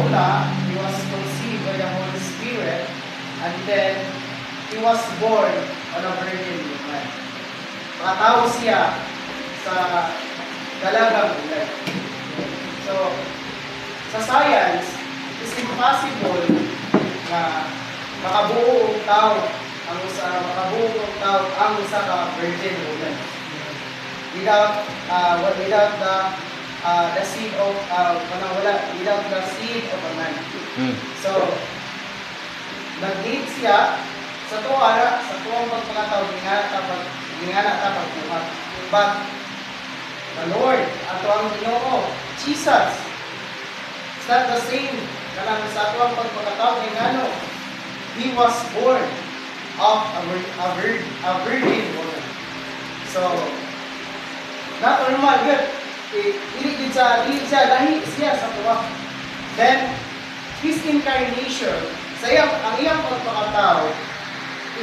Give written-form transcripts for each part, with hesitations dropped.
una, he was conceived by the Holy Spirit, and then he was born on a virgin woman. Makatao siya sa dalagang ulan. So, sa science, it's impossible na makabuo ang tao ang usa ka virgin woman without the seed of without the seed of a man. So, nag-need siya sa tuwang pagpakataw gingana ta pagbuhat. But the Lord, ato ang Ginoo, Jesus, it's not the same kanang sa tuwang pagpakataw gingano. He was born of a virgin woman. So, not normal yun. Dili siya sa tuwa. Then, his incarnation, ang iyang pagpakatao,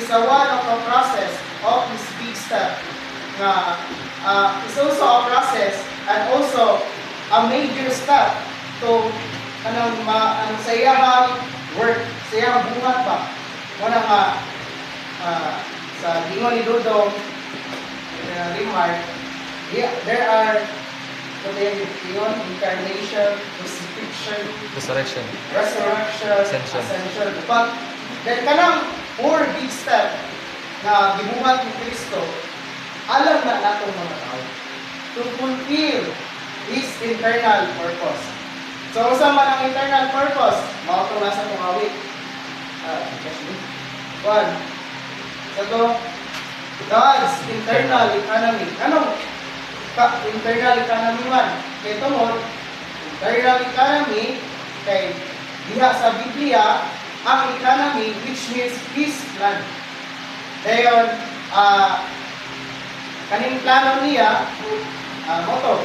is one of the process of this big step na is also a process and also a major step to sa iyang work, sa iyang buhat ba. Muna nga, sa lingon ni Dudong, remark, there are incarnation, crucifixion, resurrection, ascension. But then kanang 4 big step na gibuhat ni Kristo, alam na natong mga tao to fulfill His internal purpose. So, sa man ang internal purpose, mao to nasa itong awit. One. So, to, God's internal economy. Anong internal economy man? Kaya tungod, internal economy, kay diha sa Biblia, ang economy, which means His plan. Dayon, kaning plano niya, moto,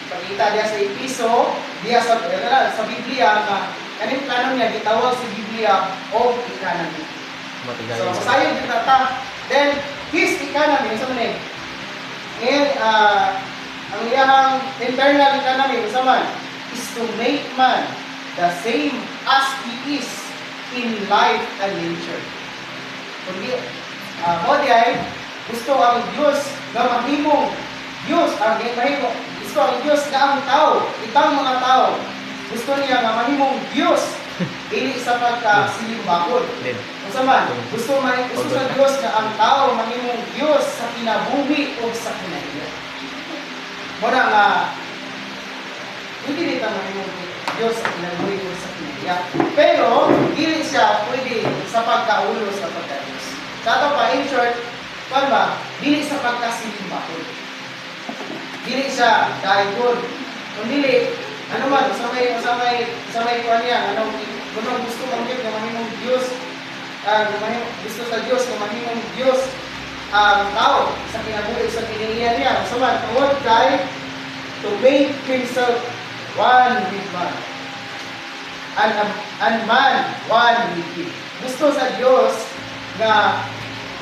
pagkita diya sa Episo, diya sa Biblia, na kaning plano niya, gitawag sa Biblia of economy. So, sayang kita ta. Then, His economy, sa manin, and ang iyang internal economy, sa man, is to make man the same as he is in life and nature. Kundi, gusto ang Diyos na mahimong Diyos, gusto ang Diyos na ang tao, itang mga tao, gusto niya na mahimong Diyos, dili sa pagkasilimbakod. Kung man, gusto sa Diyos na ang tao mahimong Diyos sa kinabuhi o sa kinaiya. Muna nga, hindi nito mahimong Diyos sa kinabuhi o sa kinaiya. Pero, dili siya pwede sa pagkaulo sa pagka-Diyos. Sa ito pa, in short, dili sa pagkasilimbakod. Dili siya daigod. Kung dili, ano man, sa may kuha niya, anong gusto mong Diyos na mahimong Diyos, gusto sa Diyos na mahimong Diyos ang tao sa kinabuhi, sa kinaiya niya. So man, tungod kay to make himself one with man. And man, one with him. Gusto sa Diyos na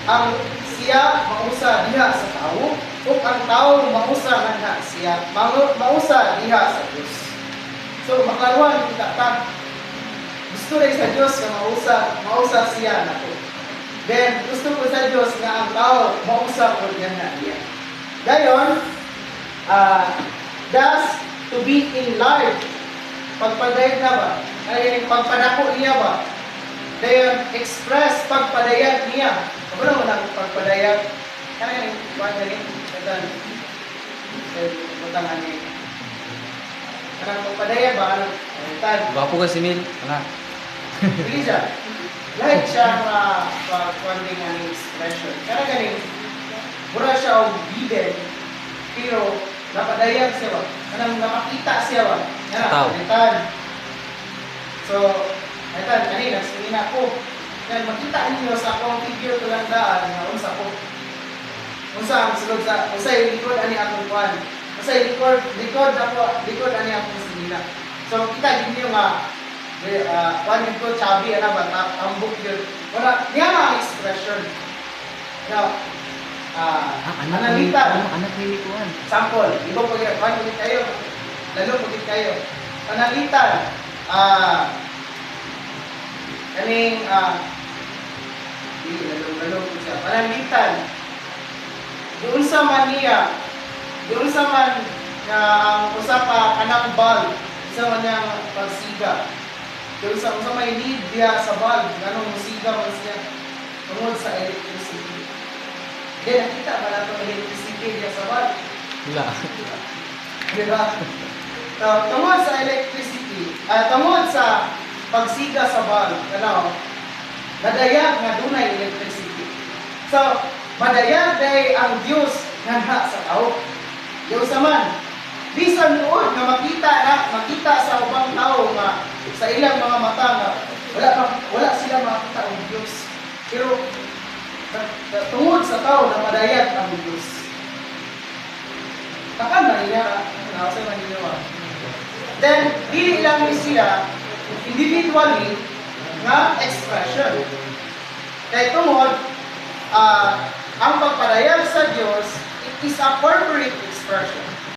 ang siya mausa diha sa tao, o ang tao mausa nga siya, mausa diha sa Diyos. So, maklaruan kita ta. Gusto rin sa Diyos na mausa siya na to. Then, gusto ko sa Diyos na ang tao mausa ko yan na niya. Gayon, thus, to be in life, pagpadayag na ba? Ay, pagpadako niya ba? Gayon, express pagpadayag niya. Ano naman ang pagpadayag? Kaya yung pagpadayag niya. Kanang pagpadaya ba? Gwapo ka si Mil. Hindi siya. Lahat siya pag-funding ang expression. Kaya ganing, mura siya o biden, pero napadayag siya ba? Kanang napakita siya ba? Kanitan. So, kanina, sinina ko. Kaya makita ninyo sa akong figure ko lang daan na unsa ko. Unsa ang sulod sa, unsa yung likod ani akong kwan. Kasi likod ani akong sinina. So kita din yung one yung ko chubby ba tambok yun. Wala niya ang expression. Now, panalitan. Anak ni Kuan. Sample, ibo pag kayo, lalo pag kayo. Panalitan. kaning lalong ko siya. Pananglitan. Doon sa Mania, doon sa man nga ang usa ka kanang bulb, isa man niyang pagsiga. Doon sa usa may lead diya sa bulb, ganong musiga man siya tungod sa electricity. Then nakita ba nato electricity diya sa bulb? Wala. Diba? So, tungod sa electricity, tungod sa pagsiga sa bulb, ano, madayag nga dunay electricity. So, madayag day ang Dios nga sa tao. Dios man, bisan noon nga makita sa ubang tao nga sa ilang mga mata nga wala sila makita ang Dios. Pero tungod sa tao na madayag ang Dios. Takan ba niya na sa maninawa? Then, dili lang ni siya individually nga expression. Kaya tungod, ang pagpadayag sa Diyos, it is a corporate expression.